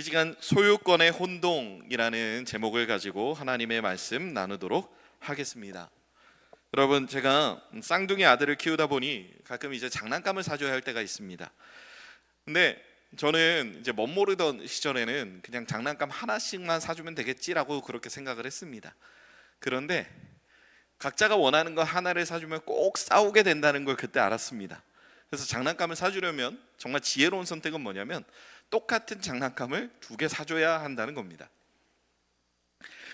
이 시간 소유권의 혼동이라는 제목을 가지고 하나님의 말씀 나누도록 하겠습니다. 여러분, 제가 쌍둥이 아들을 키우다 보니 가끔 이제 장난감을 사줘야 할 때가 있습니다. 근데 저는 이제 멋모르던 시절에는 그냥 장난감 하나씩만 사주면 되겠지라고 그렇게 생각을 했습니다. 그런데 각자가 원하는 거 하나를 사주면 꼭 싸우게 된다는 걸 그때 알았습니다. 그래서 장난감을 사주려면 정말 지혜로운 선택은 뭐냐면 똑같은 장난감을 2개 사줘야 한다는 겁니다.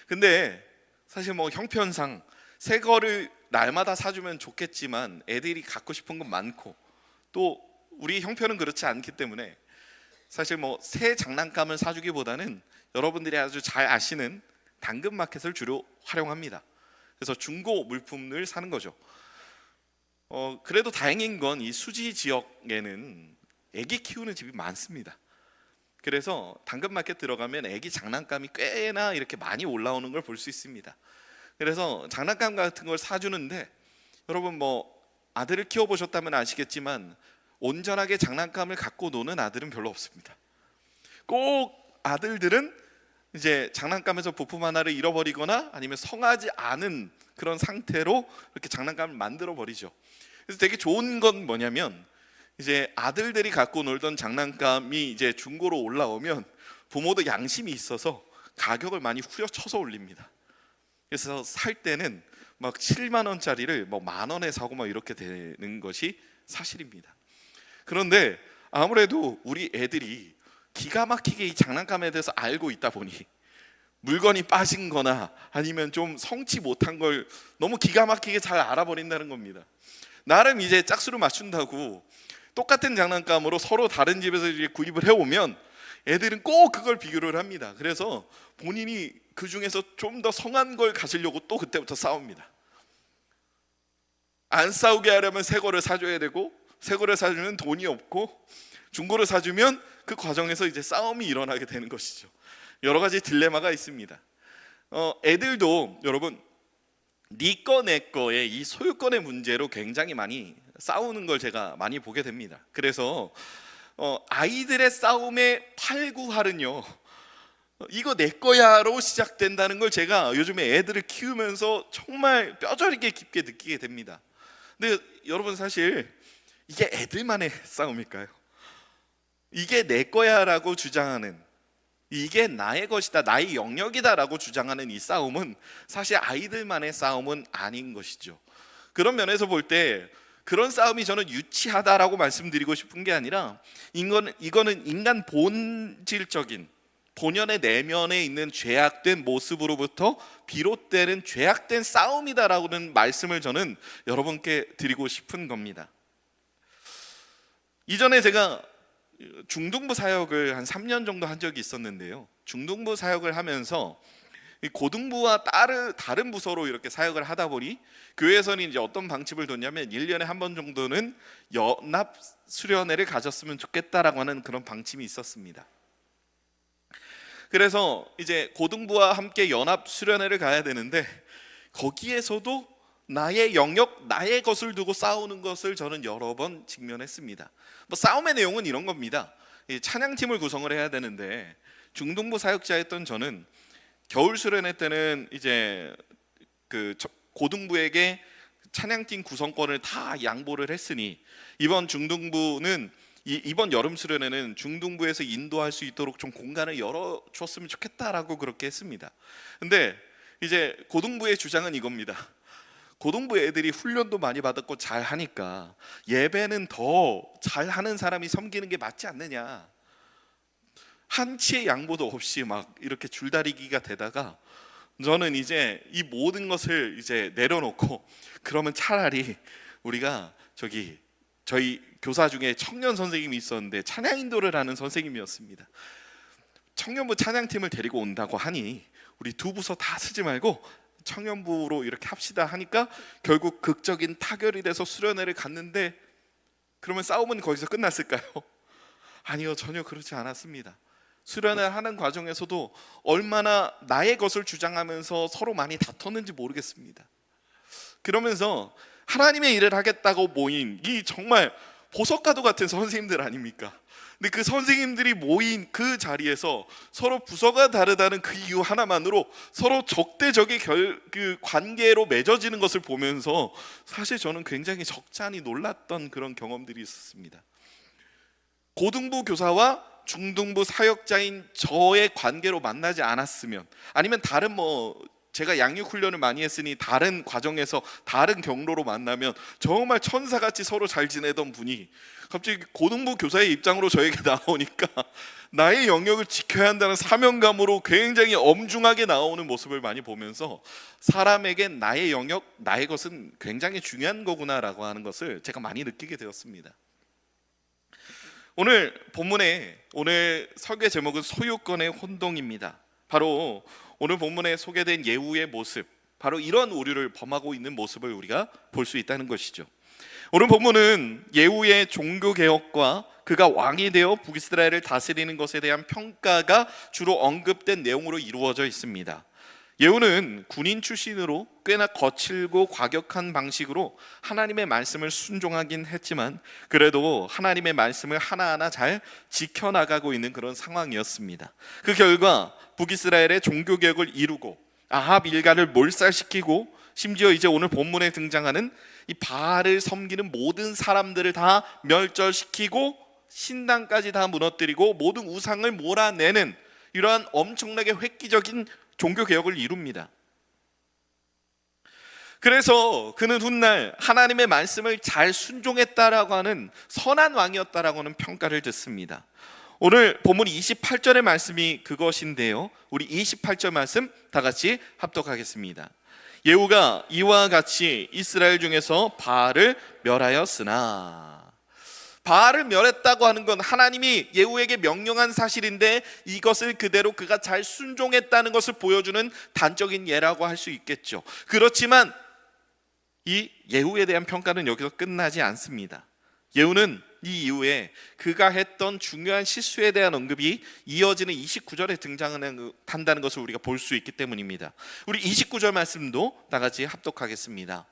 근데 사실 뭐 형편상 새 거를 날마다 사주면 좋겠지만 애들이 갖고 싶은 건 많고 또 우리 형편은 그렇지 않기 때문에 사실 뭐 새 장난감을 사주기보다는 여러분들이 아주 잘 아시는 당근마켓을 주로 활용합니다. 그래서 중고 물품을 사는 거죠. 그래도 다행인 건 이 수지 지역에는 애기 키우는 집이 많습니다. 그래서 당근마켓 들어가면 애기 장난감이 꽤나 이렇게 많이 올라오는 걸 볼 수 있습니다. 그래서 장난감 같은 걸 사주는데 여러분 뭐 아들을 키워보셨다면 아시겠지만 온전하게 장난감을 갖고 노는 아들은 별로 없습니다. 꼭 아들들은 이제 장난감에서 부품 하나를 잃어버리거나 아니면 성하지 않은 그런 상태로 이렇게 장난감을 만들어 버리죠. 그래서 되게 좋은 건 뭐냐면 이제 아들들이 갖고 놀던 장난감이 이제 중고로 올라오면 부모도 양심이 있어서 가격을 많이 후려쳐서 올립니다. 그래서 살 때는 막 7만 원짜리를 뭐 만 원에 사고 막 이렇게 되는 것이 사실입니다. 그런데 아무래도 우리 애들이 기가 막히게 이 장난감에 대해서 알고 있다 보니 물건이 빠진 거나 아니면 좀 성치 못한 걸 너무 기가 막히게 잘 알아버린다는 겁니다. 나름 이제 짝수를 맞춘다고 똑같은 장난감으로 서로 다른 집에서 이제 구입을 해오면 애들은 꼭 그걸 비교를 합니다. 그래서 본인이 그 중에서 좀 더 성한 걸 가지려고 또 그때부터 싸웁니다. 안 싸우게 하려면 새 거를 사줘야 되고 새 거를 사주면 돈이 없고 중고를 사주면 그 과정에서 이제 싸움이 일어나게 되는 것이죠. 여러 가지 딜레마가 있습니다. 애들도 여러분 네 거 내 거의 이 소유권의 문제로 굉장히 많이 싸우는 걸 제가 많이 보게 됩니다. 그래서 아이들의 싸움의 팔구할은요 이거 내 거야로 시작된다는 걸 제가 요즘에 애들을 키우면서 정말 뼈저리게 깊게 느끼게 됩니다. 근데 여러분 사실 이게 애들만의 싸움일까요? 이게 내 거야라고 주장하는, 이게 나의 것이다, 나의 영역이다라고 주장하는 이 싸움은 사실 아이들만의 싸움은 아닌 것이죠. 그런 면에서 볼 때 그런 싸움이 저는 유치하다라고 말씀드리고 싶은 게 아니라 이거는 인간 본질적인 본연의 내면에 있는 죄악된 모습으로부터 비롯되는 죄악된 싸움이다라고는 말씀을 저는 여러분께 드리고 싶은 겁니다. 이전에 제가 중등부 사역을 한 3년 정도 한 적이 있었는데요. 중등부 사역을 하면서 고등부와 다른 부서로 이렇게 사역을 하다 보니 교회에서는 이제 어떤 방침을 뒀냐면 1년에 한 번 정도는 연합 수련회를 가졌으면 좋겠다라고 하는 그런 방침이 있었습니다. 그래서 이제 고등부와 함께 연합 수련회를 가야 되는데 거기에서도 나의 영역, 나의 것을 두고 싸우는 것을 저는 여러 번 직면했습니다. 뭐 싸움의 내용은 이런 겁니다. 찬양팀을 구성을 해야 되는데 중등부 사역자였던 저는 겨울 수련회 때는 이제 그 고등부에게 찬양팀 구성권을 다 양보를 했으니 이번 여름 수련회는 중등부에서 인도할 수 있도록 좀 공간을 열어줬으면 좋겠다라고 그렇게 했습니다. 근데 이제 고등부의 주장은 이겁니다. 고등부 애들이 훈련도 많이 받았고 잘 하니까 예배는 더 잘하는 사람이 섬기는 게 맞지 않느냐. 한치의 양보도 없이 막 이렇게 줄다리기가 되다가 저는 이제 이 모든 것을 이제 내려놓고 그러면 차라리 우리가 저희 교사 중에 청년 선생님이 있었는데 찬양 인도를 하는 선생님이었습니다. 청년부 찬양팀을 데리고 온다고 하니 우리 두 부서 다 쓰지 말고 청년부로 이렇게 합시다 하니까 결국 극적인 타결이 돼서 수련회를 갔는데 그러면 싸움은 거기서 끝났을까요? 아니요, 전혀 그렇지 않았습니다. 수련회를 하는 과정에서도 얼마나 나의 것을 주장하면서 서로 많이 다퉜는지 모르겠습니다. 그러면서 하나님의 일을 하겠다고 모인 이 정말 보석가도 같은 선생님들 아닙니까? 근데 그 선생님들이 모인 그 자리에서 서로 부서가 다르다는 그 이유 하나만으로 서로 적대적의 그 관계로 맺어지는 것을 보면서 사실 저는 굉장히 적잖이 놀랐던 그런 경험들이 있었습니다. 고등부 교사와 중등부 사역자인 저의 관계로 만나지 않았으면, 아니면 다른 제가 양육 훈련을 많이 했으니 다른 과정에서 다른 경로로 만나면 정말 천사같이 서로 잘 지내던 분이 갑자기 고등부 교사의 입장으로 저에게 나오니까 나의 영역을 지켜야 한다는 사명감으로 굉장히 엄중하게 나오는 모습을 많이 보면서 사람에겐 나의 영역, 나의 것은 굉장히 중요한 거구나라고 하는 것을 제가 많이 느끼게 되었습니다. 오늘 본문의 오늘 설교 제목은 소유권의 혼동입니다. 바로 오늘 본문에 소개된 예후의 모습, 바로 이런 오류를 범하고 있는 모습을 우리가 볼 수 있다는 것이죠. 오늘 본문은 예후의 종교개혁과 그가 왕이 되어 북이스라엘을 다스리는 것에 대한 평가가 주로 언급된 내용으로 이루어져 있습니다. 예후는 군인 출신으로 꽤나 거칠고 과격한 방식으로 하나님의 말씀을 순종하긴 했지만 그래도 하나님의 말씀을 하나하나 잘 지켜나가고 있는 그런 상황이었습니다. 그 결과 북이스라엘의 종교개혁을 이루고 아합 일가를 몰살시키고 심지어 이제 오늘 본문에 등장하는 이 바알을 섬기는 모든 사람들을 다 멸절시키고 신당까지 다 무너뜨리고 모든 우상을 몰아내는 이러한 엄청나게 획기적인 종교개혁을 이룹니다. 그래서 그는 훗날 하나님의 말씀을 잘 순종했다라고 하는 선한 왕이었다라고 하는 평가를 듣습니다. 오늘 본문 28절의 말씀이 그것인데요, 우리 28절 말씀 다 같이 합독하겠습니다. 예후가 이와 같이 이스라엘 중에서 바알을 멸하였으나, 바알을 멸했다고 하는 건 하나님이 예후에게 명령한 사실인데 이것을 그대로 그가 잘 순종했다는 것을 보여주는 단적인 예라고 할 수 있겠죠. 그렇지만 이 예후에 대한 평가는 여기서 끝나지 않습니다. 예후는 이 이후에 그가 했던 중요한 실수에 대한 언급이 이어지는 29절에 등장한다는 것을 우리가 볼 수 있기 때문입니다. 우리 29절 말씀도 다 같이 합독하겠습니다.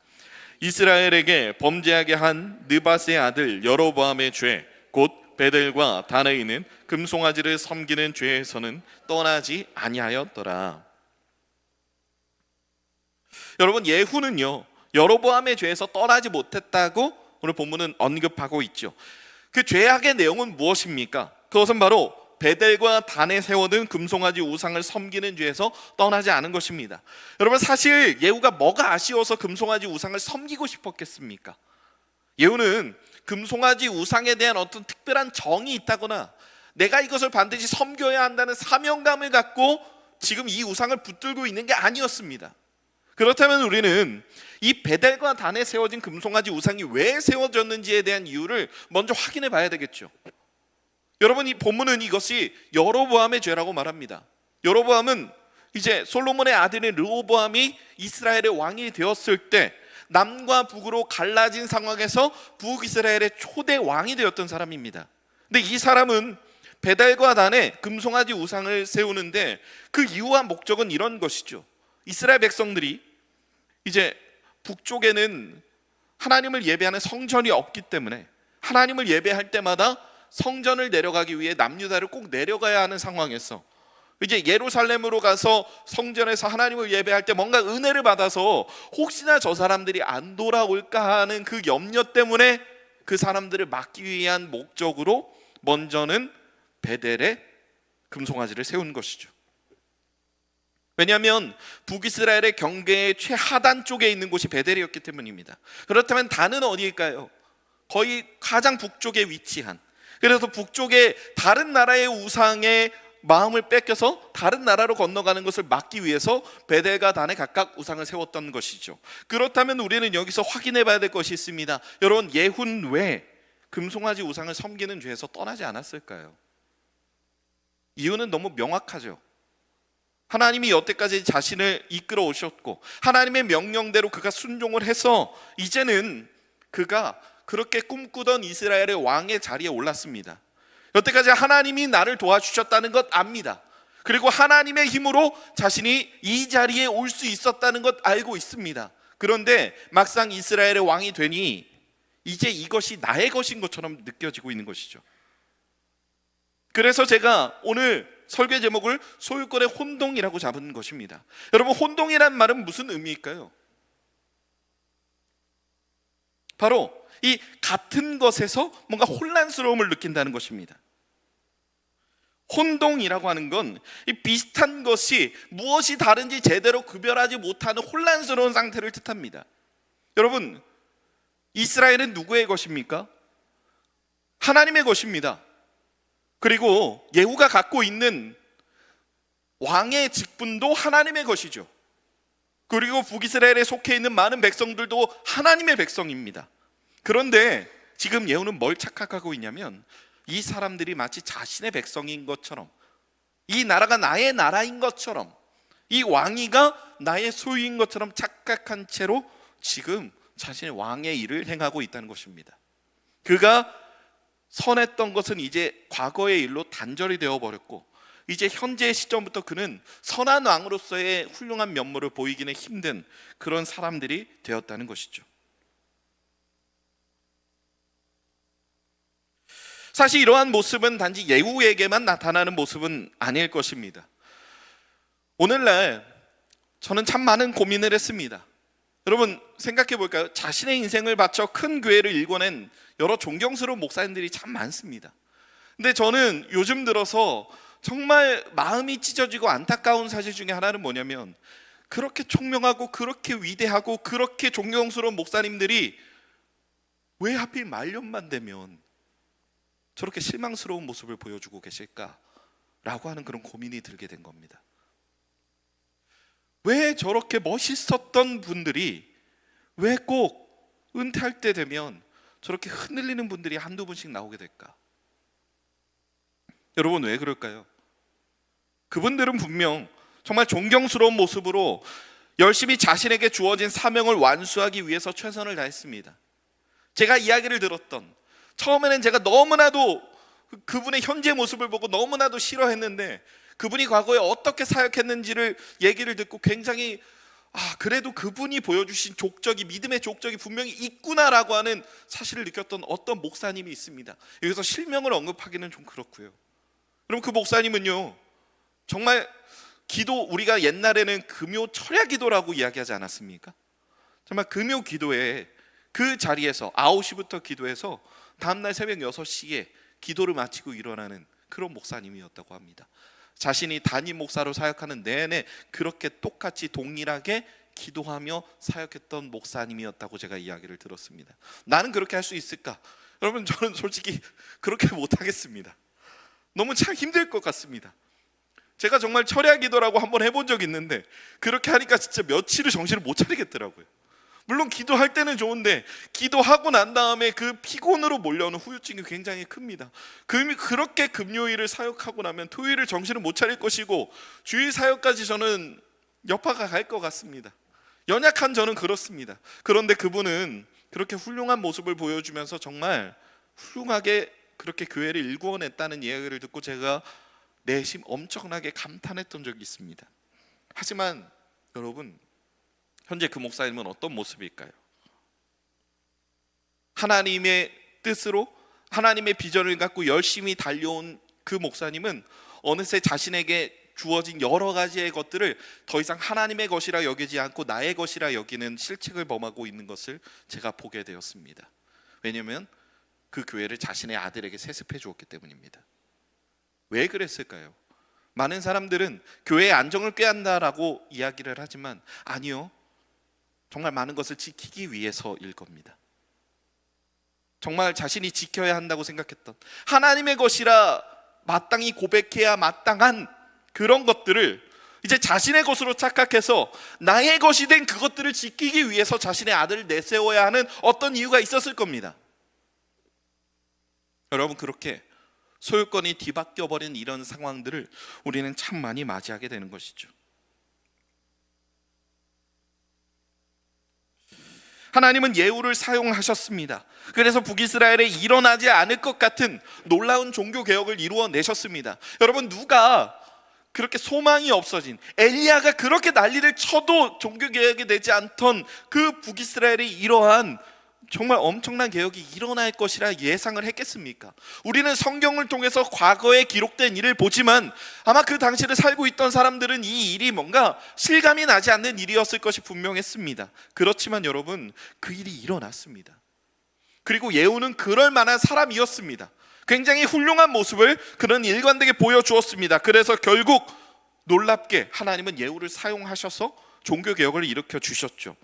이스라엘에게 범죄하게 한 느밧의 아들 여로보암의 죄, 곧 베델과 단에 있는 금송아지를 섬기는 죄에서는 떠나지 아니하였더라. 여러분, 예후는요 여로보암의 죄에서 떠나지 못했다고 오늘 본문은 언급하고 있죠. 그 죄악의 내용은 무엇입니까? 그것은 바로 베델과 단에 세워둔 금송아지 우상을 섬기는 죄에서 떠나지 않은 것입니다. 여러분, 사실 예후가 뭐가 아쉬워서 금송아지 우상을 섬기고 싶었겠습니까? 예후는 금송아지 우상에 대한 어떤 특별한 정이 있다거나 내가 이것을 반드시 섬겨야 한다는 사명감을 갖고 지금 이 우상을 붙들고 있는 게 아니었습니다. 그렇다면 우리는 이 베델과 단에 세워진 금송아지 우상이 왜 세워졌는지에 대한 이유를 먼저 확인해 봐야 되겠죠. 여러분, 이 본문은 이것이 여로보암의 죄라고 말합니다. 여로보암은 이제 솔로몬의 아들인 르호보암이 이스라엘의 왕이 되었을 때 남과 북으로 갈라진 상황에서 북이스라엘의 초대 왕이 되었던 사람입니다. 근데 이 사람은 베델과 단에 금송아지 우상을 세우는데 그 이유와 목적은 이런 것이죠. 이스라엘 백성들이 이제 북쪽에는 하나님을 예배하는 성전이 없기 때문에 하나님을 예배할 때마다 성전을 내려가기 위해 남유다를 꼭 내려가야 하는 상황에서 이제 예루살렘으로 가서 성전에서 하나님을 예배할 때 뭔가 은혜를 받아서 혹시나 저 사람들이 안 돌아올까 하는 그 염려 때문에 그 사람들을 막기 위한 목적으로 먼저는 베델에 금송아지를 세운 것이죠. 왜냐하면 북이스라엘의 경계의 최하단 쪽에 있는 곳이 베델이었기 때문입니다. 그렇다면 단은 어디일까요? 거의 가장 북쪽에 위치한, 그래서 북쪽에 다른 나라의 우상의 마음을 뺏겨서 다른 나라로 건너가는 것을 막기 위해서 베델과 단에 각각 우상을 세웠던 것이죠. 그렇다면 우리는 여기서 확인해 봐야 될 것이 있습니다. 여러분, 예후는 왜 금송아지 우상을 섬기는 죄에서 떠나지 않았을까요? 이유는 너무 명확하죠. 하나님이 여태까지 자신을 이끌어 오셨고 하나님의 명령대로 그가 순종을 해서 이제는 그가 그렇게 꿈꾸던 이스라엘의 왕의 자리에 올랐습니다. 여태까지 하나님이 나를 도와주셨다는 것 압니다. 그리고 하나님의 힘으로 자신이 이 자리에 올 수 있었다는 것 알고 있습니다. 그런데 막상 이스라엘의 왕이 되니 이제 이것이 나의 것인 것처럼 느껴지고 있는 것이죠. 그래서 제가 오늘 설교 제목을 소유권의 혼동이라고 잡은 것입니다. 여러분, 혼동이란 말은 무슨 의미일까요? 바로 이 같은 것에서 뭔가 혼란스러움을 느낀다는 것입니다. 혼동이라고 하는 건 이 비슷한 것이 무엇이 다른지 제대로 구별하지 못하는 혼란스러운 상태를 뜻합니다. 여러분, 이스라엘은 누구의 것입니까? 하나님의 것입니다. 그리고 예후가 갖고 있는 왕의 직분도 하나님의 것이죠. 그리고 북이스라엘에 속해 있는 많은 백성들도 하나님의 백성입니다. 그런데 지금 예후는 뭘 착각하고 있냐면, 이 사람들이 마치 자신의 백성인 것처럼, 이 나라가 나의 나라인 것처럼, 이 왕위가 나의 소유인 것처럼 착각한 채로 지금 자신의 왕의 일을 행하고 있다는 것입니다. 그가 선했던 것은 이제 과거의 일로 단절이 되어버렸고, 이제 현재의 시점부터 그는 선한 왕으로서의 훌륭한 면모를 보이기는 힘든 그런 사람들이 되었다는 것이죠. 사실 이러한 모습은 단지 예후에게만 나타나는 모습은 아닐 것입니다. 오늘날 저는 참 많은 고민을 했습니다. 여러분, 생각해 볼까요? 자신의 인생을 바쳐 큰 교회를 일궈낸 여러 존경스러운 목사님들이 참 많습니다. 근데 저는 요즘 들어서 정말 마음이 찢어지고 안타까운 사실 중에 하나는 뭐냐면, 그렇게 총명하고 그렇게 위대하고 그렇게 존경스러운 목사님들이 왜 하필 말년만 되면 저렇게 실망스러운 모습을 보여주고 계실까라고 하는 그런 고민이 들게 된 겁니다. 왜 저렇게 멋있었던 분들이 왜 꼭 은퇴할 때 되면 저렇게 흔들리는 분들이 한두 분씩 나오게 될까? 여러분, 왜 그럴까요? 그분들은 분명 정말 존경스러운 모습으로 열심히 자신에게 주어진 사명을 완수하기 위해서 최선을 다했습니다. 제가 이야기를 들었던, 처음에는 제가 너무나도 그분의 현재 모습을 보고 너무나도 싫어했는데, 그분이 과거에 어떻게 사역했는지를 얘기를 듣고 굉장히 그래도 그분이 보여주신 족적이, 믿음의 족적이 분명히 있구나라고 하는 사실을 느꼈던 어떤 목사님이 있습니다. 여기서 실명을 언급하기는 좀 그렇고요. 그럼 그 목사님은요, 정말 기도, 우리가 옛날에는 금요 철야 기도라고 이야기하지 않았습니까? 정말 금요 기도에 그 자리에서 9시부터 기도해서 다음날 새벽 6시에 기도를 마치고 일어나는 그런 목사님이었다고 합니다. 자신이 담임 목사로 사역하는 내내 그렇게 똑같이 동일하게 기도하며 사역했던 목사님이었다고 제가 이야기를 들었습니다. 나는 그렇게 할 수 있을까? 여러분, 저는 솔직히 그렇게 못하겠습니다. 너무 참 힘들 것 같습니다. 제가 정말 철야 기도라고 한번 해본 적이 있는데, 그렇게 하니까 진짜 며칠을 정신을 못 차리겠더라고요. 물론 기도할 때는 좋은데 기도하고 난 다음에 그 피곤으로 몰려오는 후유증이 굉장히 큽니다. 그렇게 금요일을 사역하고 나면 토요일을 정신을 못 차릴 것이고, 주일 사역까지 저는 여파가 갈 것 같습니다. 연약한 저는 그렇습니다. 그런데 그분은 그렇게 훌륭한 모습을 보여주면서 정말 훌륭하게 그렇게 교회를 일구어냈다는 이야기를 듣고 제가 내심 엄청나게 감탄했던 적이 있습니다. 하지만 여러분, 현재 그 목사님은 어떤 모습일까요? 하나님의 뜻으로 하나님의 비전을 갖고 열심히 달려온 그 목사님은 어느새 자신에게 주어진 여러 가지의 것들을 더 이상 하나님의 것이라 여기지 않고 나의 것이라 여기는 실책을 범하고 있는 것을 제가 보게 되었습니다. 왜냐하면 그 교회를 자신의 아들에게 세습해 주었기 때문입니다. 왜 그랬을까요? 많은 사람들은 교회의 안정을 꾀한다라고 이야기를 하지만 아니요, 정말 많은 것을 지키기 위해서일 겁니다. 정말 자신이 지켜야 한다고 생각했던 하나님의 것이라 마땅히 고백해야 마땅한 그런 것들을 이제 자신의 것으로 착각해서 나의 것이 된 그것들을 지키기 위해서 자신의 아들을 내세워야 하는 어떤 이유가 있었을 겁니다. 여러분, 그렇게 소유권이 뒤바뀌어 버린 이런 상황들을 우리는 참 많이 맞이하게 되는 것이죠. 하나님은 예후를 사용하셨습니다. 그래서 북이스라엘에 일어나지 않을 것 같은 놀라운 종교개혁을 이루어내셨습니다. 여러분, 누가 그렇게 소망이 없어진, 엘리야가 그렇게 난리를 쳐도 종교개혁이 되지 않던 그 북이스라엘의 이러한 정말 엄청난 개혁이 일어날 것이라 예상을 했겠습니까? 우리는 성경을 통해서 과거에 기록된 일을 보지만 아마 그 당시를 살고 있던 사람들은 이 일이 뭔가 실감이 나지 않는 일이었을 것이 분명했습니다. 그렇지만 여러분, 그 일이 일어났습니다. 그리고 예후는 그럴 만한 사람이었습니다. 굉장히 훌륭한 모습을 그런 일관되게 보여주었습니다. 그래서 결국 놀랍게 하나님은 예후를 사용하셔서 종교개혁을 일으켜 주셨죠.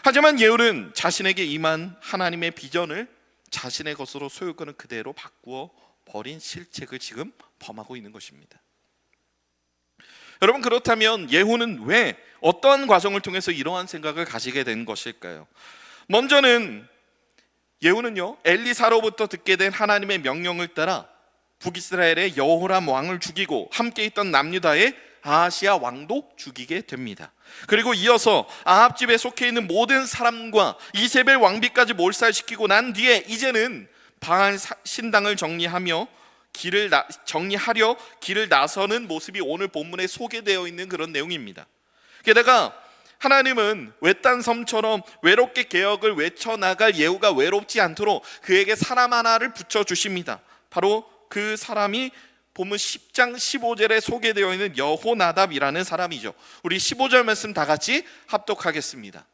하지만 예후는 자신에게 임한 하나님의 비전을 자신의 것으로 소유권을 그대로 바꾸어 버린 실책을 지금 범하고 있는 것입니다. 여러분, 그렇다면 예후는 왜 어떤 과정을 통해서 이러한 생각을 가지게 된 것일까요? 먼저는 예후는요, 엘리사로부터 듣게 된 하나님의 명령을 따라 북이스라엘의 여호람 왕을 죽이고 함께 있던 남유다의 아하시야 왕도 죽이게 됩니다. 그리고 이어서 아합 집에 속해 있는 모든 사람과 이세벨 왕비까지 몰살시키고 난 뒤에 이제는 바알 신당을 정리하려 길을 나서는 모습이 오늘 본문에 소개되어 있는 그런 내용입니다. 게다가 하나님은 외딴 섬처럼 외롭게 개혁을 외쳐나갈 예후가 외롭지 않도록 그에게 사람 하나를 붙여주십니다. 바로 그 사람이 본문 10장 15절에 소개되어 있는 여호나답이라는 사람이죠. 우리 15절 말씀 다 같이 합독하겠습니다.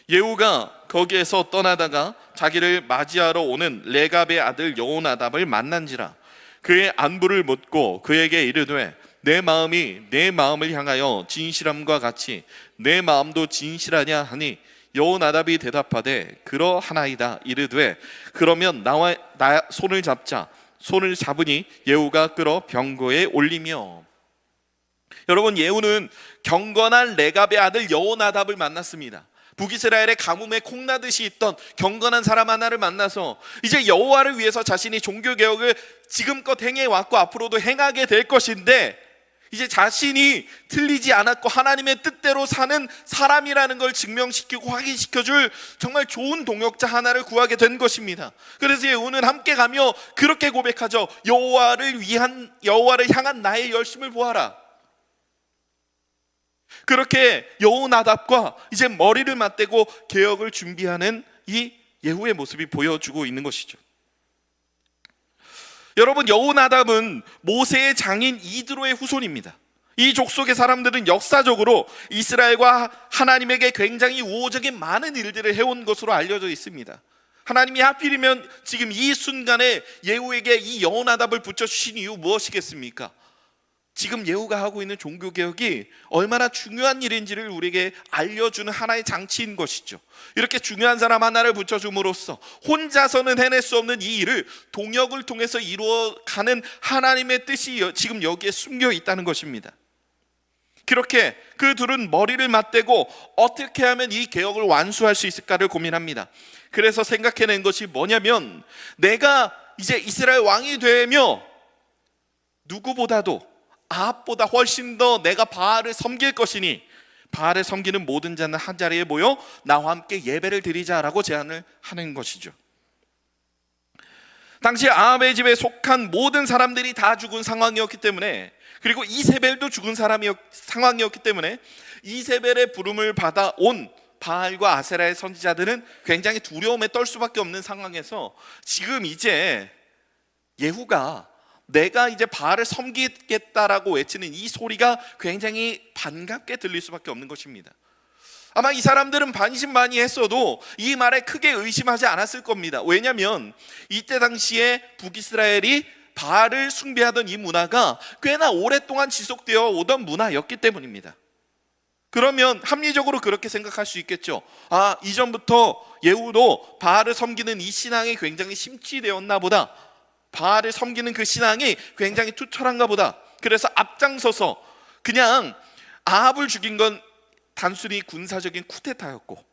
예후가 거기에서 떠나다가 자기를 맞이하러 오는 레갑의 아들 여호나답을 만난지라. 그의 안부를 묻고 그에게 이르되 내 마음이 내 마음을 향하여 진실함과 같이 내 마음도 진실하냐 하니 여호나답이 대답하되 그러하나이다. 이르되 그러면 나와 나 손을 잡자. 손을 잡으니 예후가 끌어 병거에 올리며. 여러분, 예후는 경건한 레갑의 아들 여호나답을 만났습니다. 북이스라엘의 가뭄에 콩나듯이 있던 경건한 사람 하나를 만나서 이제 여호와를 위해서 자신이 종교개혁을 지금껏 행해왔고 앞으로도 행하게 될 것인데, 이제 자신이 틀리지 않았고 하나님의 뜻대로 사는 사람이라는 걸 증명시키고 확인시켜줄 정말 좋은 동역자 하나를 구하게 된 것입니다. 그래서 예후는 함께 가며 그렇게 고백하죠. 여호와를 향한 나의 열심을 보아라. 그렇게 여호나답과 이제 머리를 맞대고 개혁을 준비하는 이 예후의 모습이 보여주고 있는 것이죠. 여러분, 여호나답은 모세의 장인 이드로의 후손입니다. 이 족속의 사람들은 역사적으로 이스라엘과 하나님에게 굉장히 우호적인 많은 일들을 해온 것으로 알려져 있습니다. 하나님이 하필이면 지금 이 순간에 예후에게 이 여호나답을 붙여주신 이유 무엇이겠습니까? 지금 예후가 하고 있는 종교개혁이 얼마나 중요한 일인지를 우리에게 알려주는 하나의 장치인 것이죠. 이렇게 중요한 사람 하나를 붙여줌으로써 혼자서는 해낼 수 없는 이 일을 동역을 통해서 이루어가는 하나님의 뜻이 지금 여기에 숨겨 있다는 것입니다. 그렇게 그 둘은 머리를 맞대고 어떻게 하면 이 개혁을 완수할 수 있을까를 고민합니다. 그래서 생각해낸 것이 뭐냐면, 내가 이제 이스라엘 왕이 되며 누구보다도 아합보다 훨씬 더 내가 바알을 섬길 것이니 바알을 섬기는 모든 자는 한 자리에 모여 나와 함께 예배를 드리자라고 제안을 하는 것이죠. 당시 아합의 집에 속한 모든 사람들이 다 죽은 상황이었기 때문에, 그리고 이세벨도 죽은 상황이었기 때문에 이세벨의 부름을 받아온 바알과 아세라의 선지자들은 굉장히 두려움에 떨 수밖에 없는 상황에서 지금 이제 예후가 내가 이제 바알을 섬기겠다라고 외치는 이 소리가 굉장히 반갑게 들릴 수밖에 없는 것입니다. 아마 이 사람들은 반신반의했어도 이 말에 크게 의심하지 않았을 겁니다. 왜냐하면 이때 당시에 북이스라엘이 바알을 숭배하던 이 문화가 꽤나 오랫동안 지속되어 오던 문화였기 때문입니다. 그러면 합리적으로 그렇게 생각할 수 있겠죠. 이전부터 예후도 바알을 섬기는 이 신앙이 굉장히 심취되었나 보다. 바알을 섬기는 그 신앙이 굉장히 투철한가 보다. 그래서 앞장서서 그냥 아합을 죽인 건 단순히 군사적인 쿠데타였고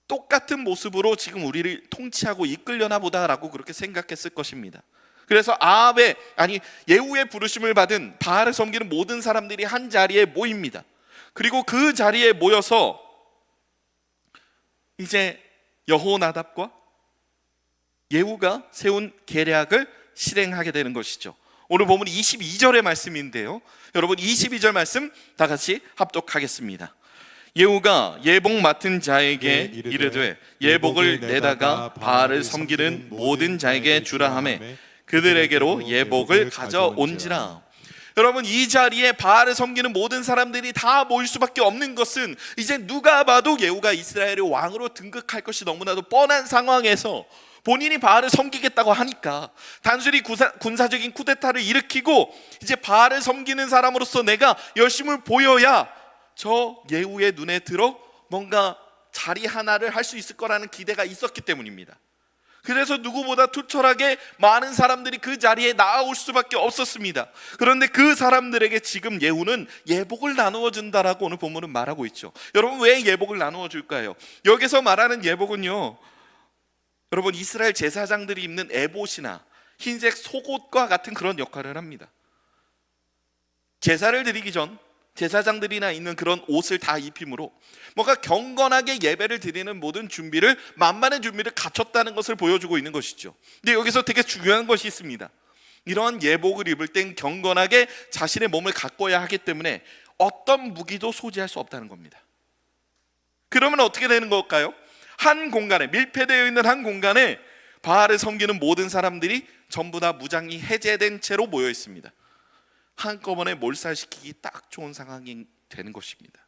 똑같은 모습으로 지금 우리를 통치하고 이끌려나 보다라고 그렇게 생각했을 것입니다. 그래서 예후의 부르심을 받은 바알을 섬기는 모든 사람들이 한 자리에 모입니다. 그리고 그 자리에 모여서 이제 여호나답과 예후가 세운 계략을 실행하게 되는 것이죠. 오늘 보면 22절의 말씀인데요, 여러분 22절 말씀 다 같이 합독하겠습니다. 예후가 예복 맡은 자에게 이르되 예복을 내다가 바알을 섬기는 모든 자에게 주라 하매 그들에게로 예복을 가져온지라. 여러분, 이 자리에 바알을 섬기는 모든 사람들이 다 모일 수밖에 없는 것은 이제 누가 봐도 예후가 이스라엘의 왕으로 등극할 것이 너무나도 뻔한 상황에서 본인이 바알을 섬기겠다고 하니까 단순히 군사적인 쿠데타를 일으키고 이제 바알을 섬기는 사람으로서 내가 열심을 보여야 저 예후의 눈에 들어 뭔가 자리 하나를 할 수 있을 거라는 기대가 있었기 때문입니다. 그래서 누구보다 투철하게 많은 사람들이 그 자리에 나아올 수밖에 없었습니다. 그런데 그 사람들에게 지금 예후는 예복을 나누어 준다라고 오늘 본문은 말하고 있죠. 여러분, 왜 예복을 나누어 줄까요? 여기서 말하는 예복은요, 여러분, 이스라엘 제사장들이 입는 에봇이나 흰색 속옷과 같은 그런 역할을 합니다. 제사를 드리기 전 제사장들이나 있는 그런 옷을 다 입힘으로 뭔가 경건하게 예배를 드리는 모든 준비를, 만반의 준비를 갖췄다는 것을 보여주고 있는 것이죠. 근데 여기서 되게 중요한 것이 있습니다. 이러한 예복을 입을 땐 경건하게 자신의 몸을 가꿔야 하기 때문에 어떤 무기도 소지할 수 없다는 겁니다. 그러면 어떻게 되는 걸까요? 한 공간에, 밀폐되어 있는 한 공간에 바알을 섬기는 모든 사람들이 전부 다 무장이 해제된 채로 모여 있습니다. 한꺼번에 몰살시키기 딱 좋은 상황이 되는 것입니다.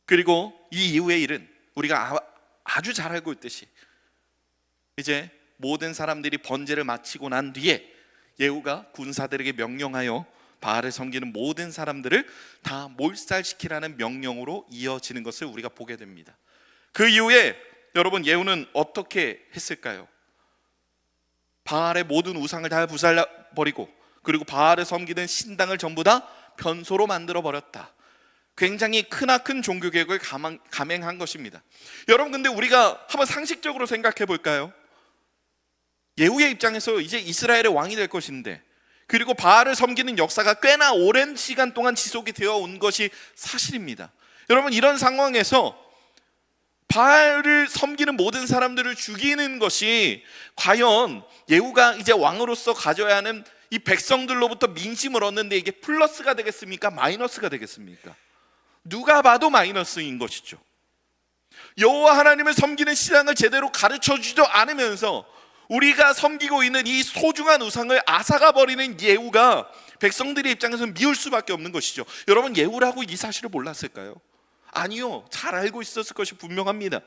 그리고 이 이후의 일은 우리가 아주 잘 알고 있듯이 이제 모든 사람들이 번제를 마치고 난 뒤에 예후가 군사들에게 명령하여 바알을 섬기는 모든 사람들을 다 몰살시키라는 명령으로 이어지는 것을 우리가 보게 됩니다. 그 이후에 여러분, 예후는 어떻게 했을까요? 바알의 모든 우상을 다 부숴버리고 그리고 바알을 섬기는 신당을 전부 다 변소로 만들어 버렸다. 굉장히 크나큰 종교개혁을 감행한 것입니다. 여러분, 근데 우리가 한번 상식적으로 생각해 볼까요? 예후의 입장에서 이제 이스라엘의 왕이 될 것인데, 그리고 바알을 섬기는 역사가 꽤나 오랜 시간 동안 지속이 되어 온 것이 사실입니다. 여러분, 이런 상황에서 바알을 섬기는 모든 사람들을 죽이는 것이 과연 예후가 이제 왕으로서 가져야 하는 이 백성들로부터 민심을 얻는데 이게 플러스가 되겠습니까? 마이너스가 되겠습니까? 누가 봐도 마이너스인 것이죠. 여호와 하나님을 섬기는 신앙을 제대로 가르쳐주지도 않으면서 우리가 섬기고 있는 이 소중한 우상을 앗아가 버리는 예후가 백성들의 입장에서는 미울 수밖에 없는 것이죠. 여러분, 예후라고 이 사실을 몰랐을까요? 아니요, 잘 알고 있었을 것이 분명합니다.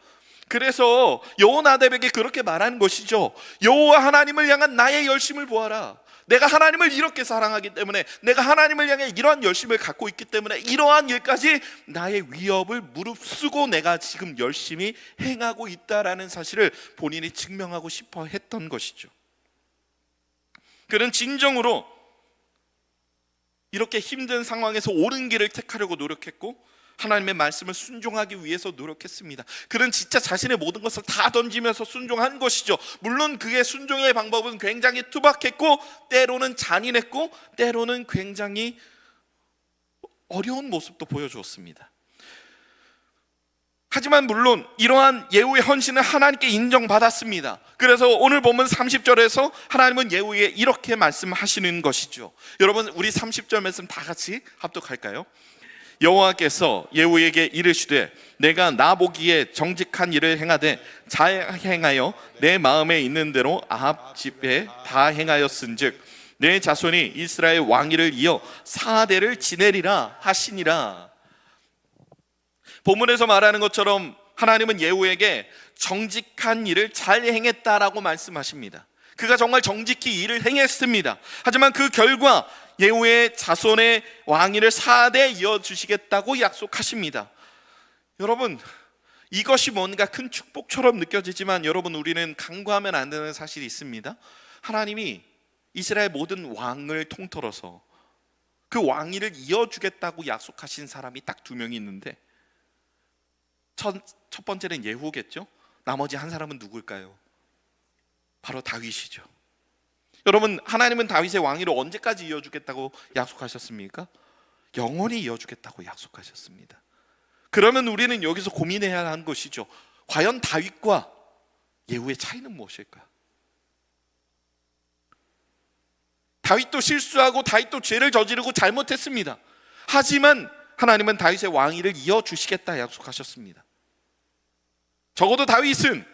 그래서 여호나답에게 그렇게 말하는 것이죠. 여호와 하나님을 향한 나의 열심을 보아라. 내가 하나님을 이렇게 사랑하기 때문에, 내가 하나님을 향해 이러한 열심을 갖고 있기 때문에 이러한 일까지 나의 위협을 무릅쓰고 내가 지금 열심히 행하고 있다라는 사실을 본인이 증명하고 싶어 했던 것이죠. 그는 진정으로 이렇게 힘든 상황에서 옳은 길을 택하려고 노력했고 하나님의 말씀을 순종하기 위해서 노력했습니다. 그는 진짜 자신의 모든 것을 다 던지면서 순종한 것이죠. 물론 그의 순종의 방법은 굉장히 투박했고 때로는 잔인했고 때로는 굉장히 어려운 모습도 보여주었습니다. 하지만 물론 이러한 예후의 헌신은 하나님께 인정받았습니다. 그래서 오늘 보면 30절에서 하나님은 예후에게 이렇게 말씀하시는 것이죠. 여러분, 우리 30절 말씀 다 같이 합독할까요? 여호와께서 예후에게 이르시되 내가 나 보기에 정직한 일을 행하되 잘 행하여 내 마음에 있는 대로 아합 집에 다 행하였은즉 내 자손이 이스라엘 왕위를 이어 4대를 지내리라 하시니라. 본문에서 말하는 것처럼 하나님은 예후에게 정직한 일을 잘 행했다라고 말씀하십니다. 그가 정말 정직히 일을 행했습니다. 하지만 그 결과 예후의 자손의 왕위를 4대 이어주시겠다고 약속하십니다. 여러분, 이것이 뭔가 큰 축복처럼 느껴지지만 여러분, 우리는 간과하면 안 되는 사실이 있습니다. 하나님이 이스라엘 모든 왕을 통틀어서 그 왕위를 이어주겠다고 약속하신 사람이 딱 2명이 있는데 첫 번째는 예후겠죠. 나머지 한 사람은 누굴까요? 바로 다윗이죠. 여러분, 하나님은 다윗의 왕위를 언제까지 이어주겠다고 약속하셨습니까? 영원히 이어주겠다고 약속하셨습니다. 그러면 우리는 여기서 고민해야 하는 것이죠. 과연 다윗과 예후의 차이는 무엇일까? 다윗도 실수하고 다윗도 죄를 저지르고 잘못했습니다. 하지만 하나님은 다윗의 왕위를 이어주시겠다 약속하셨습니다. 적어도 다윗은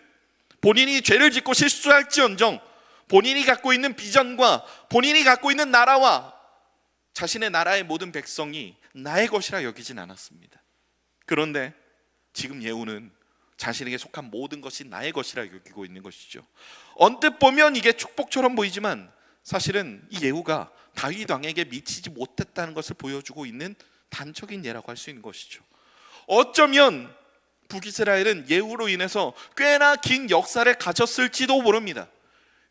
본인이 죄를 짓고 실수할지언정 본인이 갖고 있는 비전과 본인이 갖고 있는 나라와 자신의 나라의 모든 백성이 나의 것이라 여기진 않았습니다. 그런데 지금 예후는 자신에게 속한 모든 것이 나의 것이라 여기고 있는 것이죠. 언뜻 보면 이게 축복처럼 보이지만 사실은 이 예후가 다윗 왕에게 미치지 못했다는 것을 보여주고 있는 단적인 예라고 할 수 있는 것이죠. 어쩌면 북이스라엘은 예후로 인해서 꽤나 긴 역사를 가졌을지도 모릅니다.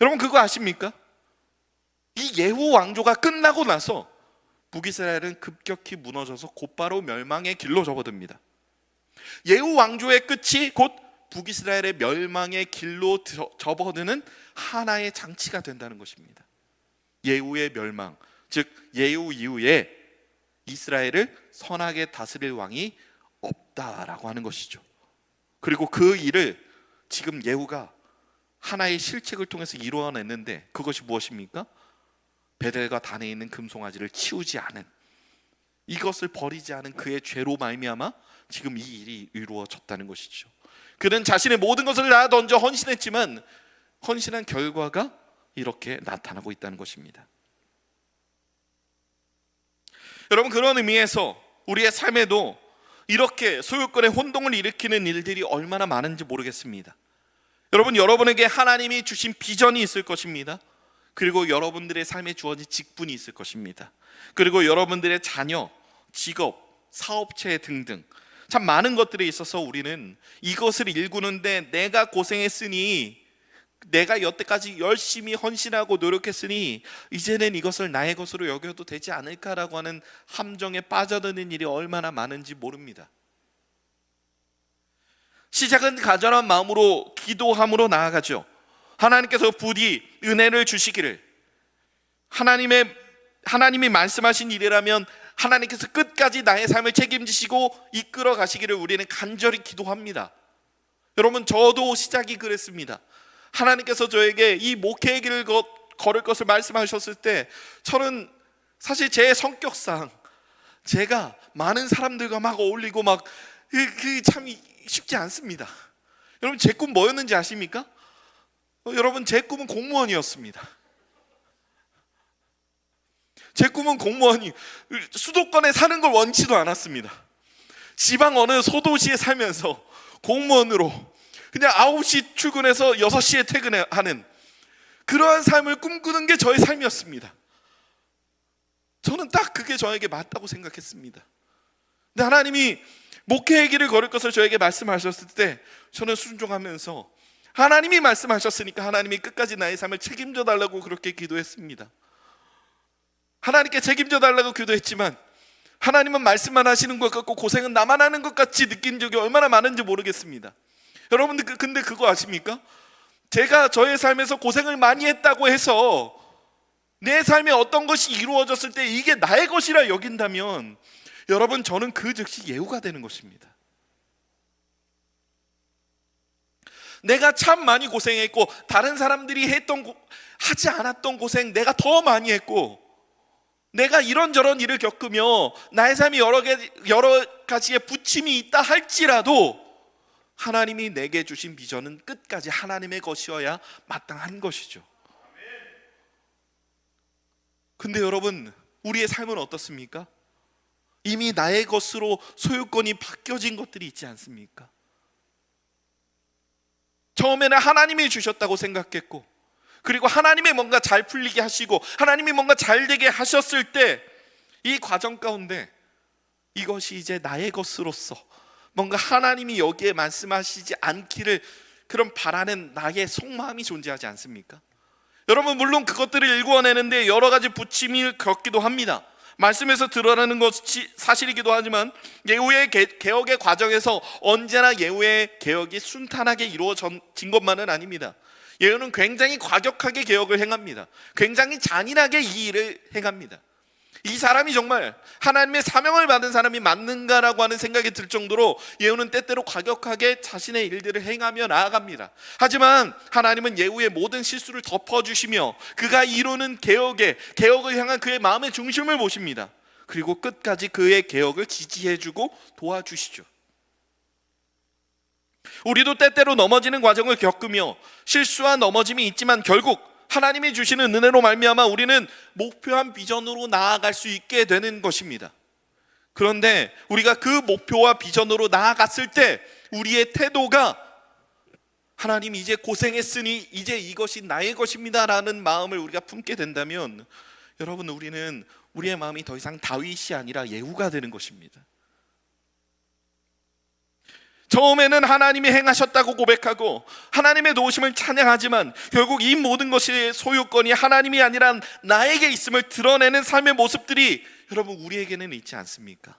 여러분 그거 아십니까? 이 예후 왕조가 끝나고 나서 북이스라엘은 급격히 무너져서 곧바로 멸망의 길로 접어듭니다. 예후 왕조의 끝이 곧 북이스라엘의 멸망의 길로 접어드는 하나의 장치가 된다는 것입니다. 예후의 멸망, 즉 예후 이후에 이스라엘을 선하게 다스릴 왕이 없다라고 하는 것이죠. 그리고 그 일을 지금 예후가 하나의 실책을 통해서 이루어냈는데 그것이 무엇입니까? 베델과 단에 있는 금송아지를 치우지 않은, 이것을 버리지 않은 그의 죄로 말미암아 지금 이 일이 이루어졌다는 것이죠. 그는 자신의 모든 것을 다 던져 헌신했지만 헌신한 결과가 이렇게 나타나고 있다는 것입니다. 여러분 그런 의미에서 우리의 삶에도 이렇게 소유권의 혼동을 일으키는 일들이 얼마나 많은지 모르겠습니다. 여러분 여러분에게 하나님이 주신 비전이 있을 것입니다. 그리고 여러분들의 삶에 주어진 직분이 있을 것입니다. 그리고 여러분들의 자녀, 직업, 사업체 등등 참 많은 것들에 있어서 우리는 이것을 일구는데 내가 고생했으니, 내가 여태까지 열심히 헌신하고 노력했으니 이제는 이것을 나의 것으로 여겨도 되지 않을까라고 하는 함정에 빠져드는 일이 얼마나 많은지 모릅니다. 시작은 간절한 마음으로 기도함으로 나아가죠. 하나님께서 부디 은혜를 주시기를, 하나님이 말씀하신 일이라면 하나님께서 끝까지 나의 삶을 책임지시고 이끌어 가시기를 우리는 간절히 기도합니다. 여러분 저도 시작이 그랬습니다. 하나님께서 저에게 이 목회의 길을 걸을 것을 말씀하셨을 때 저는 사실 제 성격상 제가 많은 사람들과 막 어울리고 막 참 쉽지 않습니다. 여러분 제 꿈 뭐였는지 아십니까? 여러분 제 꿈은 공무원이었습니다. 제 꿈은 공무원이, 수도권에 사는 걸 원치도 않았습니다. 지방 어느 소도시에 살면서 공무원으로 그냥 9시 출근해서 6시에 퇴근하는 그러한 삶을 꿈꾸는 게 저의 삶이었습니다. 저는 딱 그게 저에게 맞다고 생각했습니다. 근데 하나님이 목회의 길을 걸을 것을 저에게 말씀하셨을 때 저는 순종하면서 하나님이 말씀하셨으니까 하나님이 끝까지 나의 삶을 책임져 달라고 그렇게 기도했습니다. 하나님께 책임져 달라고 기도했지만 하나님은 말씀만 하시는 것 같고 고생은 나만 하는 것 같이 느낀 적이 얼마나 많은지 모르겠습니다. 여러분들 근데 그거 아십니까? 제가 저의 삶에서 고생을 많이 했다고 해서 내 삶에 어떤 것이 이루어졌을 때 이게 나의 것이라 여긴다면 여러분 저는 그 즉시 예후가 되는 것입니다. 내가 참 많이 고생했고 다른 사람들이 하지 않았던 고생 내가 더 많이 했고 내가 이런저런 일을 겪으며 나의 삶이 여러 가지의 부침이 있다 할지라도 하나님이 내게 주신 비전은 끝까지 하나님의 것이어야 마땅한 것이죠. 근데 여러분 우리의 삶은 어떻습니까? 이미 나의 것으로 소유권이 바뀌어진 것들이 있지 않습니까? 처음에는 하나님이 주셨다고 생각했고 그리고 하나님이 뭔가 잘 풀리게 하시고 하나님이 뭔가 잘 되게 하셨을 때 이 과정 가운데 이것이 이제 나의 것으로서 뭔가 하나님이 여기에 말씀하시지 않기를 그런 바라는 나의 속마음이 존재하지 않습니까? 여러분 물론 그것들을 일구어내는데 여러 가지 부침을 겪기도 합니다. 말씀에서 드러나는 것이 사실이기도 하지만 예후의 개혁의 과정에서 언제나 예후의 개혁이 순탄하게 이루어진 것만은 아닙니다. 예후는 굉장히 과격하게 개혁을 행합니다. 굉장히 잔인하게 이 일을 행합니다. 이 사람이 정말 하나님의 사명을 받은 사람이 맞는가라고 하는 생각이 들 정도로 예후는 때때로 과격하게 자신의 일들을 행하며 나아갑니다. 하지만 하나님은 예후의 모든 실수를 덮어주시며 그가 이루는 개혁을 향한 그의 마음의 중심을 보십니다. 그리고 끝까지 그의 개혁을 지지해주고 도와주시죠. 우리도 때때로 넘어지는 과정을 겪으며 실수와 넘어짐이 있지만 결국 하나님이 주시는 은혜로 말미암아 우리는 목표한 비전으로 나아갈 수 있게 되는 것입니다. 그런데 우리가 그 목표와 비전으로 나아갔을 때 우리의 태도가 하나님 이제 고생했으니 이제 이것이 나의 것입니다 라는 마음을 우리가 품게 된다면 여러분, 우리는 우리의 마음이 더 이상 다윗이 아니라 예후가 되는 것입니다. 처음에는 하나님이 행하셨다고 고백하고 하나님의 도우심을 찬양하지만 결국 이 모든 것의 소유권이 하나님이 아니라 나에게 있음을 드러내는 삶의 모습들이 여러분, 우리에게는 있지 않습니까?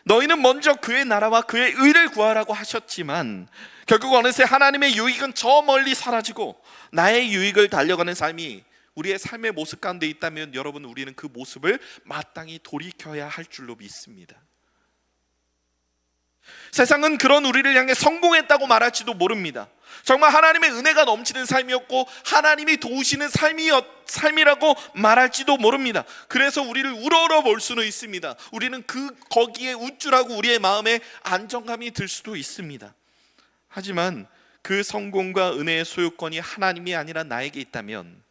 너희는 먼저 그의 나라와 그의 의를 구하라고 하셨지만 결국 어느새 하나님의 유익은 저 멀리 사라지고 나의 유익을 달려가는 삶이 우리의 삶의 모습 가운데 있다면 여러분, 우리는 그 모습을 마땅히 돌이켜야 할 줄로 믿습니다. 세상은 그런 우리를 향해 성공했다고 말할지도 모릅니다. 정말 하나님의 은혜가 넘치는 삶이었고 하나님이 도우시는 삶이라고 말할지도 모릅니다. 그래서 우리를 우러러 볼 수는 있습니다. 우리는 거기에 우쭐하고 우리의 마음에 안정감이 들 수도 있습니다. 하지만 그 성공과 은혜의 소유권이 하나님이 아니라 나에게 있다면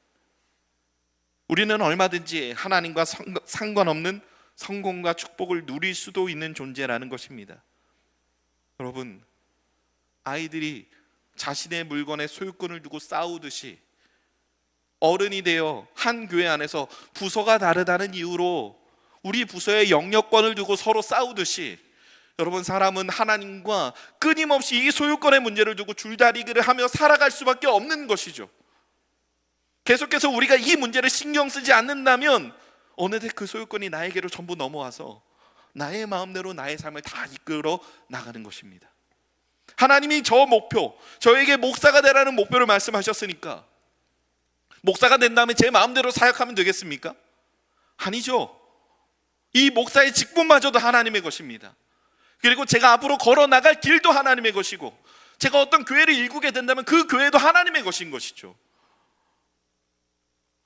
우리는 얼마든지 하나님과 상관없는 성공과 축복을 누릴 수도 있는 존재라는 것입니다. 여러분, 아이들이 자신의 물건에 소유권을 두고 싸우듯이 어른이 되어 한 교회 안에서 부서가 다르다는 이유로 우리 부서의 영역권을 두고 서로 싸우듯이 여러분, 사람은 하나님과 끊임없이 이 소유권의 문제를 두고 줄다리기를 하며 살아갈 수밖에 없는 것이죠. 계속해서 우리가 이 문제를 신경 쓰지 않는다면 어느새 그 소유권이 나에게로 전부 넘어와서 나의 마음대로 나의 삶을 다 이끌어 나가는 것입니다. 하나님이 저 목표, 저에게 목사가 되라는 목표를 말씀하셨으니까 목사가 된 다음에 제 마음대로 사역하면 되겠습니까? 아니죠. 이 목사의 직분마저도 하나님의 것입니다. 그리고 제가 앞으로 걸어 나갈 길도 하나님의 것이고 제가 어떤 교회를 일구게 된다면 그 교회도 하나님의 것인 것이죠.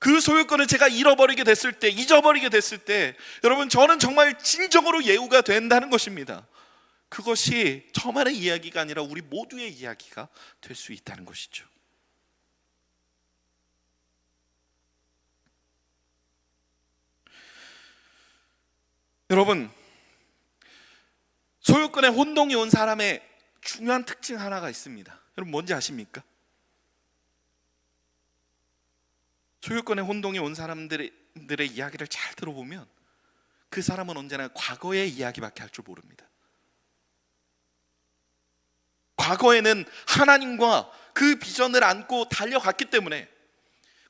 그 소유권을 제가 잃어버리게 됐을 때, 잊어버리게 됐을 때 여러분, 저는 정말 진정으로 예후가 된다는 것입니다. 그것이 저만의 이야기가 아니라 우리 모두의 이야기가 될 수 있다는 것이죠. 여러분, 소유권에 혼동이 온 사람의 중요한 특징 하나가 있습니다. 여러분, 뭔지 아십니까? 소유권에 혼동이 온 사람들의 이야기를 잘 들어보면 그 사람은 언제나 과거의 이야기밖에 할 줄 모릅니다. 과거에는 하나님과 그 비전을 안고 달려갔기 때문에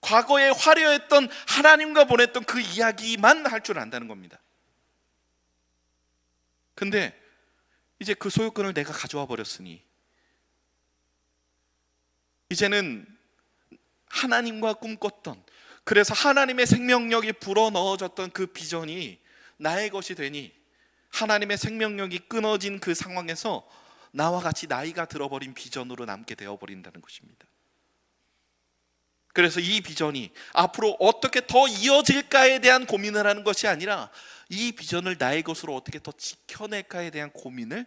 과거에 화려했던 하나님과 보냈던 그 이야기만 할 줄 안다는 겁니다. 근데 이제 그 소유권을 내가 가져와 버렸으니 이제는 하나님과 꿈꿨던, 그래서 하나님의 생명력이 불어넣어졌던 그 비전이 나의 것이 되니 하나님의 생명력이 끊어진 그 상황에서 나와 같이 나이가 들어버린 비전으로 남게 되어버린다는 것입니다. 그래서 이 비전이 앞으로 어떻게 더 이어질까에 대한 고민을 하는 것이 아니라 이 비전을 나의 것으로 어떻게 더 지켜낼까에 대한 고민을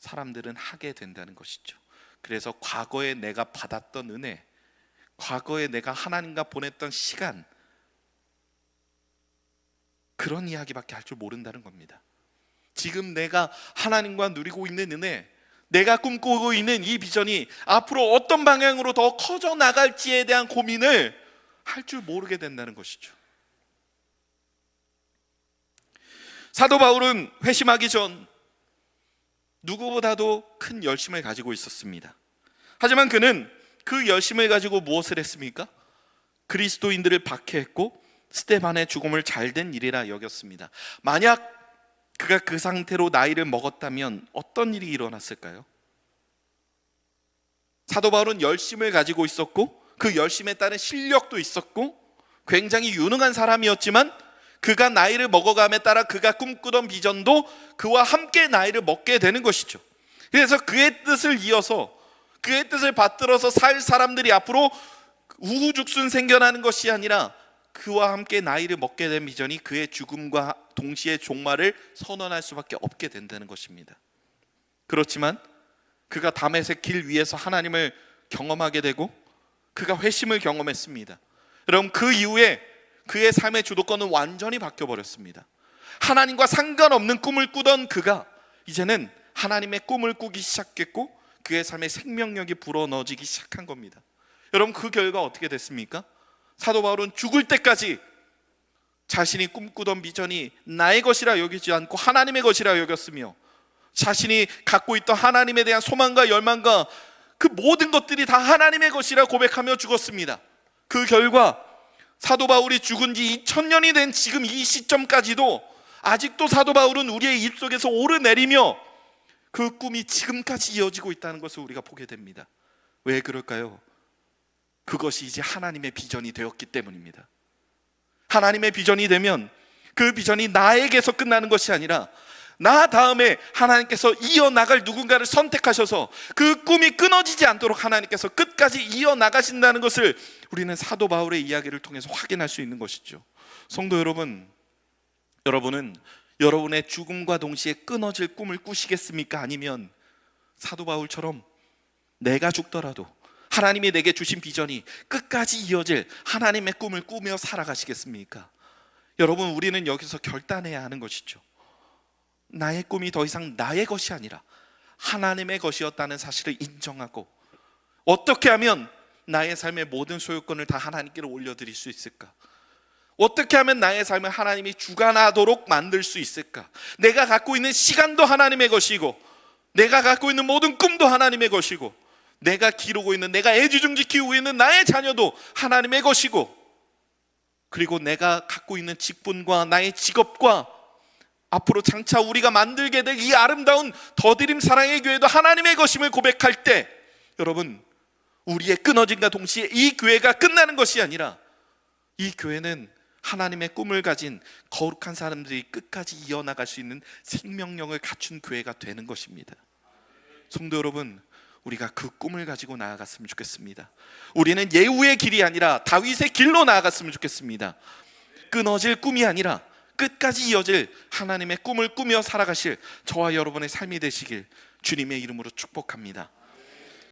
사람들은 하게 된다는 것이죠. 그래서 과거에 내가 받았던 은혜, 과거에 내가 하나님과 보냈던 시간, 그런 이야기밖에 할 줄 모른다는 겁니다. 지금 내가 하나님과 누리고 있는 은혜, 내가 꿈꾸고 있는 이 비전이 앞으로 어떤 방향으로 더 커져 나갈지에 대한 고민을 할 줄 모르게 된다는 것이죠. 사도 바울은 회심하기 전 누구보다도 큰 열심을 가지고 있었습니다. 하지만 그는 그 열심을 가지고 무엇을 했습니까? 그리스도인들을 박해했고 스데반의 죽음을 잘된 일이라 여겼습니다. 만약 그가 그 상태로 나이를 먹었다면 어떤 일이 일어났을까요? 사도 바울은 열심을 가지고 있었고 그 열심에 따른 실력도 있었고 굉장히 유능한 사람이었지만 그가 나이를 먹어감에 따라 그가 꿈꾸던 비전도 그와 함께 나이를 먹게 되는 것이죠. 그래서 그의 뜻을 이어서 그의 뜻을 받들어서 살 사람들이 앞으로 우후죽순 생겨나는 것이 아니라 그와 함께 나이를 먹게 된 비전이 그의 동시에 종말을 선언할 수밖에 없게 된다는 것입니다. 그렇지만 그가 다메섹 길 위에서 하나님을 경험하게 되고 그가 회심을 경험했습니다. 여러분, 그 이후에 그의 삶의 주도권은 완전히 바뀌어버렸습니다. 하나님과 상관없는 꿈을 꾸던 그가 이제는 하나님의 꿈을 꾸기 시작했고 그의 삶의 생명력이 불어넣어지기 시작한 겁니다. 여러분, 그 결과 어떻게 됐습니까? 사도 바울은 죽을 때까지 자신이 꿈꾸던 비전이 나의 것이라 여기지 않고 하나님의 것이라 여겼으며 자신이 갖고 있던 하나님에 대한 소망과 열망과 그 모든 것들이 다 하나님의 것이라 고백하며 죽었습니다. 그 결과 사도 바울이 죽은 지 2000년이 된 지금 이 시점까지도 아직도 사도 바울은 우리의 입속에서 오르내리며 그 꿈이 지금까지 이어지고 있다는 것을 우리가 보게 됩니다. 왜 그럴까요? 그것이 이제 하나님의 비전이 되었기 때문입니다. 하나님의 비전이 되면 그 비전이 나에게서 끝나는 것이 아니라 나 다음에 하나님께서 이어나갈 누군가를 선택하셔서 그 꿈이 끊어지지 않도록 하나님께서 끝까지 이어나가신다는 것을 우리는 사도 바울의 이야기를 통해서 확인할 수 있는 것이죠. 성도 여러분, 여러분은 여러분의 죽음과 동시에 끊어질 꿈을 꾸시겠습니까? 아니면 사도 바울처럼 내가 죽더라도 하나님이 내게 주신 비전이 끝까지 이어질 하나님의 꿈을 꾸며 살아가시겠습니까? 여러분, 우리는 여기서 결단해야 하는 것이죠. 나의 꿈이 더 이상 나의 것이 아니라 하나님의 것이었다는 사실을 인정하고 어떻게 하면 나의 삶의 모든 소유권을 다 하나님께로 올려드릴 수 있을까? 어떻게 하면 나의 삶을 하나님이 주관하도록 만들 수 있을까? 내가 갖고 있는 시간도 하나님의 것이고 내가 갖고 있는 모든 꿈도 하나님의 것이고 내가 기르고 있는, 내가 애지중지 키우고 있는 나의 자녀도 하나님의 것이고 그리고 내가 갖고 있는 직분과 나의 직업과 앞으로 장차 우리가 만들게 될 이 아름다운 더드림 사랑의 교회도 하나님의 것임을 고백할 때 여러분, 우리의 끊어짐과 동시에 이 교회가 끝나는 것이 아니라 이 교회는 하나님의 꿈을 가진 거룩한 사람들이 끝까지 이어나갈 수 있는 생명력을 갖춘 교회가 되는 것입니다. 성도 여러분, 우리가 그 꿈을 가지고 나아갔으면 좋겠습니다. 우리는 예후의 길이 아니라 다윗의 길로 나아갔으면 좋겠습니다. 끊어질 꿈이 아니라 끝까지 이어질 하나님의 꿈을 꾸며 살아가실 저와 여러분의 삶이 되시길 주님의 이름으로 축복합니다.